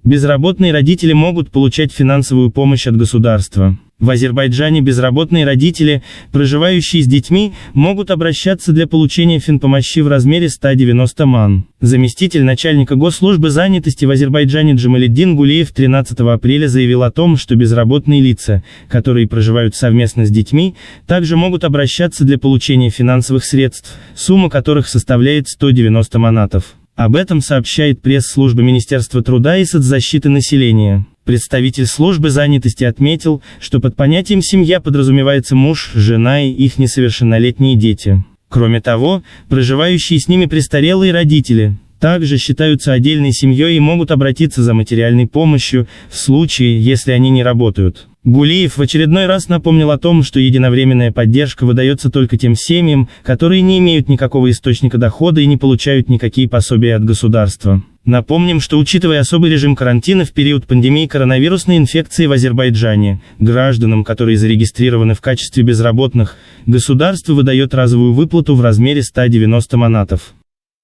Безработные родители могут получать финансовую помощь от государства. В Азербайджане безработные родители, проживающие с детьми, могут обращаться для получения финпомощи в размере 190 ман. Заместитель начальника госслужбы занятости в Азербайджане Джамаледдин Гулиев 13 апреля заявил о том, что безработные лица, которые проживают совместно с детьми, также могут обращаться для получения финансовых средств, сумма которых составляет 190 манатов. Об этом сообщает пресс-служба Министерства труда и соцзащиты населения. Представитель службы занятости отметил, что под понятием «семья» подразумевается муж, жена и их несовершеннолетние дети. Кроме того, проживающие с ними престарелые родители также считаются отдельной семьей и могут обратиться за материальной помощью, в случае, если они не работают. Гулиев в очередной раз напомнил о том, что единовременная поддержка выдается только тем семьям, которые не имеют никакого источника дохода и не получают никакие пособия от государства. Напомним, что учитывая особый режим карантина в период пандемии коронавирусной инфекции в Азербайджане, гражданам, которые зарегистрированы в качестве безработных, государство выдает разовую выплату в размере 190 манатов.